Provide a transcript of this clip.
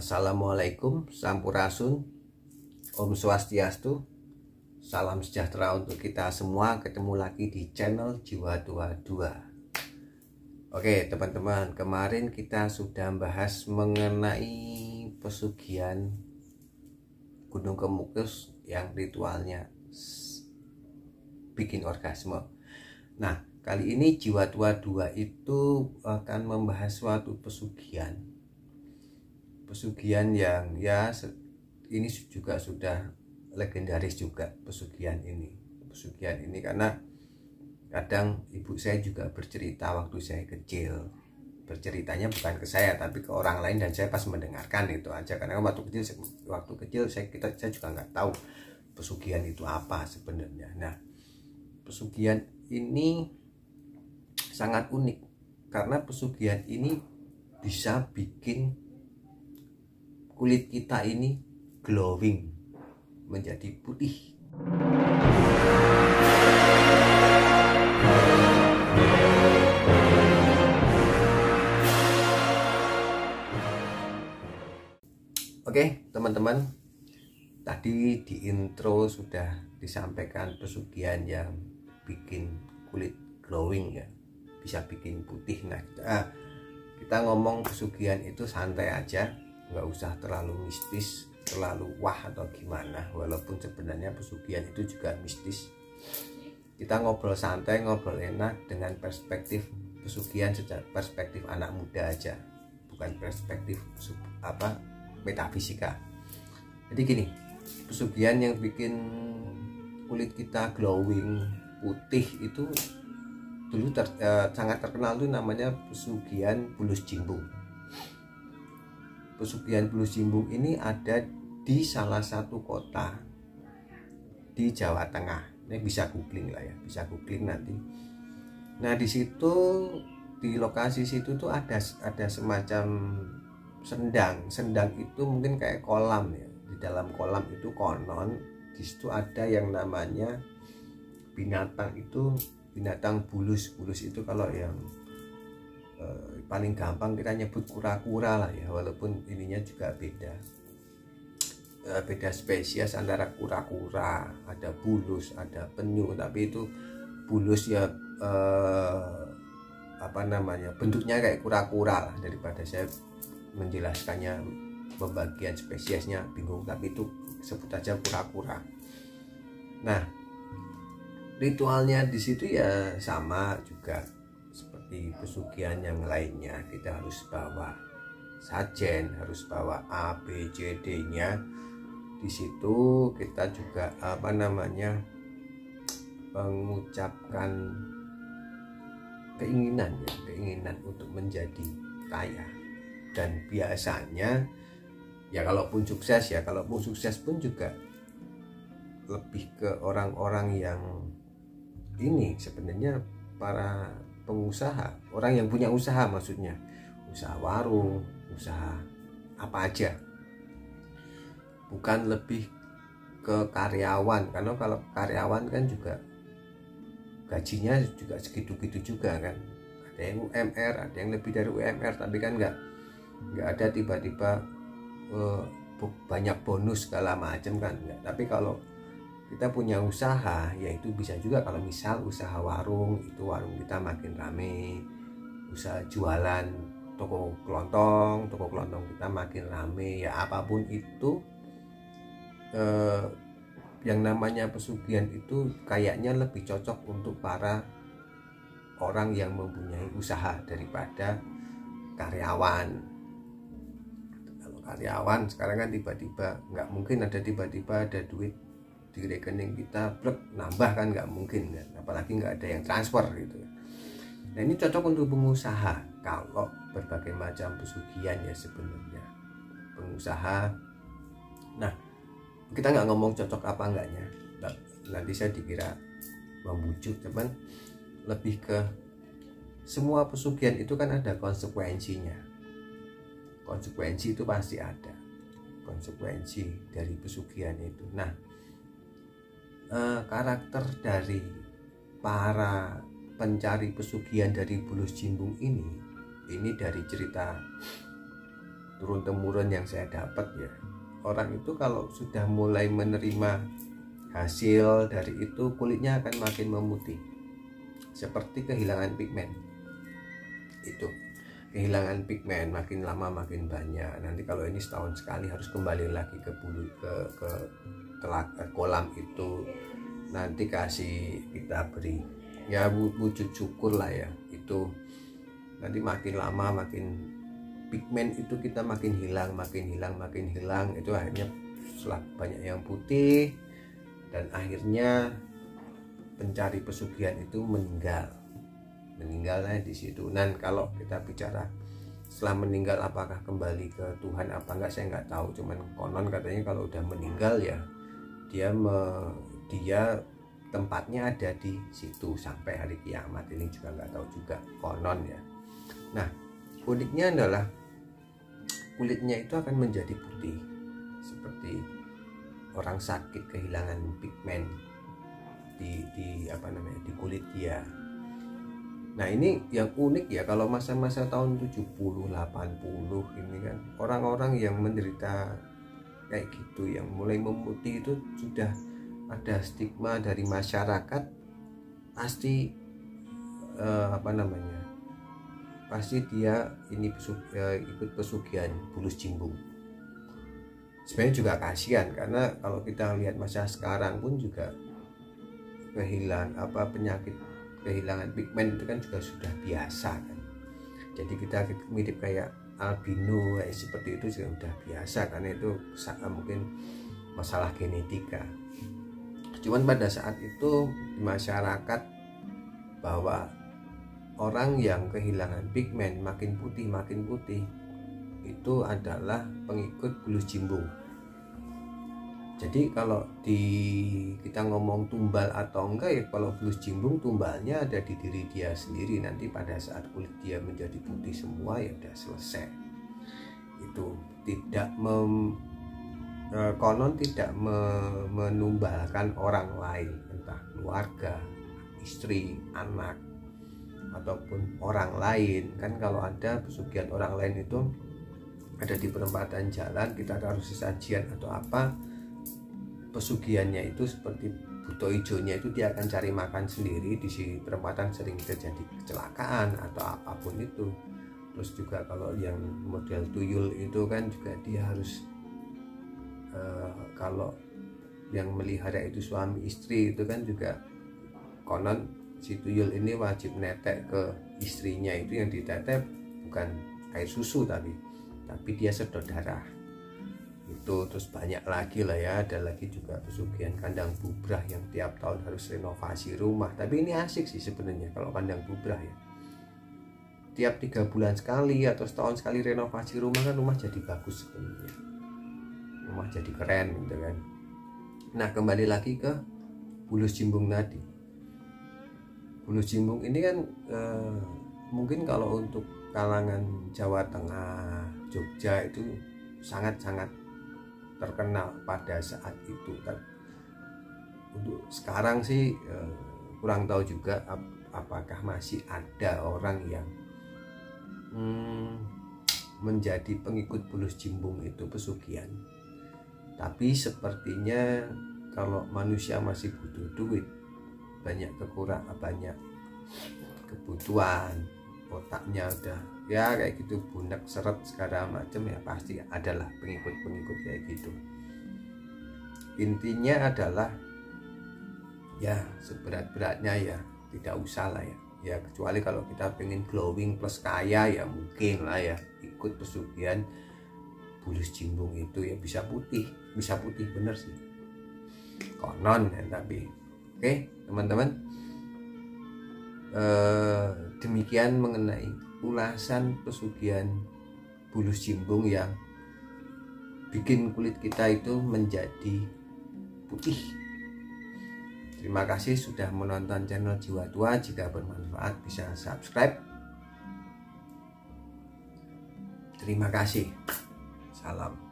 Assalamualaikum, Sampurasun, Om Swastiastu, salam sejahtera untuk kita semua. Ketemu lagi di channel Jiwa 22. Oke teman-teman, kemarin kita sudah bahas mengenai pesugihan Gunung Kemukus yang ritualnya bikin orgasme. Nah, kali ini Jiwa 22 itu akan membahas suatu pesugihan yang ini juga sudah legendaris juga. Pesugihan ini karena kadang ibu saya juga bercerita waktu saya kecil. Berceritanya bukan ke saya tapi ke orang lain, dan saya pas mendengarkan itu aja, karena waktu kecil saya juga nggak tahu pesugihan itu apa sebenarnya. Nah, pesugihan ini sangat unik karena pesugihan ini bisa bikin kulit kita ini glowing, menjadi putih. Oke teman-teman, tadi di intro sudah disampaikan pesugihan yang bikin kulit glowing ya, bisa bikin putih. Nah, kita ngomong pesugihan itu santai aja, nggak usah terlalu mistis, terlalu wah atau gimana, walaupun sebenarnya pesugihan itu juga mistis. Kita ngobrol santai, ngobrol enak dengan perspektif pesugihan sejak perspektif anak muda aja, bukan perspektif metafisika. Jadi gini, pesugihan yang bikin kulit kita glowing putih itu dulu sangat terkenal tuh, namanya pesugihan Bulus Jimbung. Pesugihan Bulus Jimbung ini ada di salah satu kota di Jawa Tengah. Ini bisa googling lah ya, bisa googling nanti. Nah, di situ, di lokasi situ tuh ada semacam sendang itu mungkin kayak kolam ya. Di dalam kolam itu konon di situ ada yang namanya binatang bulus itu, kalau yang paling gampang kita nyebut kura-kura lah ya, walaupun ininya juga beda spesies antara kura-kura, ada bulus, ada penyu, tapi itu bulus ya bentuknya kayak kura-kura lah, daripada saya menjelaskannya pembagian spesiesnya bingung, tapi itu sebut aja kura-kura. Nah, ritualnya di situ ya sama juga seperti pesugihan yang lainnya. Kita harus bawa sajen, harus bawa A, B, C, D-nya. Di situ kita juga mengucapkan keinginan untuk menjadi kaya. Dan biasanya ya kalaupun sukses pun juga lebih ke orang-orang yang ini sebenarnya para pengusaha, orang yang punya usaha, maksudnya usaha warung, usaha apa aja, bukan lebih ke karyawan. Karena kalau karyawan kan juga gajinya juga segitu-gitu juga kan, ada yang UMR, ada yang lebih dari UMR, tapi kan nggak ada tiba-tiba banyak bonus segala macam kan, enggak. Tapi kalau kita punya usaha, yaitu bisa juga, kalau misal usaha warung, itu warung kita makin rame, usaha jualan toko kelontong kita makin rame, ya apapun itu, yang namanya pesugihan itu kayaknya lebih cocok untuk para orang yang mempunyai usaha daripada karyawan. Kalau karyawan sekarang kan tiba-tiba nggak mungkin ada duit di rekening kita nambah kan, nggak mungkin kan, apalagi nggak ada yang transfer gitu. Nah, ini cocok untuk pengusaha. Kalau berbagai macam pesugihan ya sebenarnya pengusaha. Nah, kita nggak ngomong cocok apa enggaknya, nanti saya dikira membujuk, teman. Lebih ke semua pesugihan itu kan ada konsekuensinya. Konsekuensi itu pasti ada, konsekuensi dari pesugihan itu. Nah, karakter dari para pencari pesugihan dari Bulus Jimbung ini dari cerita turun temurun yang saya dapat ya, orang itu kalau sudah mulai menerima hasil dari itu, kulitnya akan makin memutih, seperti kehilangan pigmen. Itu kehilangan pigmen makin lama makin banyak. Nanti kalau ini setahun sekali harus kembali lagi ke bulu ke kolam itu, nanti kita beri ya wujud syukur lah ya. Itu nanti makin lama makin pigmen itu kita makin hilang. Itu akhirnya setelah banyak yang putih, dan akhirnya pencari pesugihan itu meninggalnya di situ. Dan kalau kita bicara setelah meninggal apakah kembali ke Tuhan apa enggak, saya nggak tahu. Cuman konon katanya kalau udah meninggal ya dia tempatnya ada di situ sampai hari kiamat. Ini juga nggak tahu juga, konon ya. Nah, uniknya adalah kulitnya itu akan menjadi putih seperti orang sakit kehilangan pigmen di kulit dia. Nah, ini yang unik ya, kalau masa-masa tahun 70 80 ini kan orang-orang yang menderita kayak gitu yang mulai memutih itu sudah ada stigma dari masyarakat, pasti pasti dia ini ikut pesugihan bulus jimbung. Sebenarnya juga kasihan, karena kalau kita lihat masa sekarang pun juga penyakit kehilangan pigmen itu kan juga sudah biasa kan. Jadi kita mirip kayak albino kayak seperti itu juga sudah biasa, karena itu mungkin masalah genetika. Cuman pada saat itu di masyarakat bahwa orang yang kehilangan pigmen makin putih itu adalah pengikut bulus jimbung. Jadi kalau kita ngomong tumbal atau enggak ya, kalau bulus jimbung tumbalnya ada di diri dia sendiri. Nanti pada saat kulit dia menjadi putih semua ya udah selesai. Itu konon tidak menumbalkan orang lain, entah keluarga, istri, anak, ataupun orang lain. Kan kalau ada pesugihan orang lain itu ada di perempatan jalan, kita harus sesajian atau apa, pesugihannya itu seperti buto ijonya itu dia akan cari makan sendiri. Di perempatan sering terjadi kecelakaan atau apapun itu. Terus juga kalau yang model tuyul itu kan juga dia harus kalau yang melihara itu suami istri itu kan juga konon si tuyul ini wajib netek ke istrinya. Itu yang ditetek bukan air susu tapi dia sedot darah itu. Terus banyak lagi lah ya, ada lagi juga pesugihan kandang bubrah yang tiap tahun harus renovasi rumah. Tapi ini asik sih sebenarnya kalau kandang bubrah ya, tiap 3 bulan sekali atau setahun sekali renovasi rumah kan rumah jadi bagus sebenarnya, rumah jadi keren gitu kan. Nah, kembali lagi ke bulus jimbung tadi. Bulus jimbung ini kan mungkin kalau untuk kalangan Jawa Tengah, Jogja itu sangat-sangat terkenal pada saat itu. Untuk sekarang sih kurang tahu juga apakah masih ada orang yang menjadi pengikut bulus jimbung itu pesugihan. Tapi sepertinya kalau manusia masih butuh duit, banyak kebutuhan, otaknya udah ya kayak gitu, bunek seret segala macam, ya pasti adalah pengikut kayak gitu. Intinya adalah ya seberat-beratnya ya tidak usah lah ya, kecuali kalau kita pengen glowing plus kaya ya mungkin lah ya ikut pesugihan bulus jimbung itu, ya bisa putih bener sih konon ya. Tapi oke teman-teman, demikian mengenai ulasan pesugihan bulus jimbung yang bikin kulit kita itu menjadi putih. Terima kasih sudah menonton channel Jiwa Tua. Jika bermanfaat bisa subscribe. Terima kasih. Salam.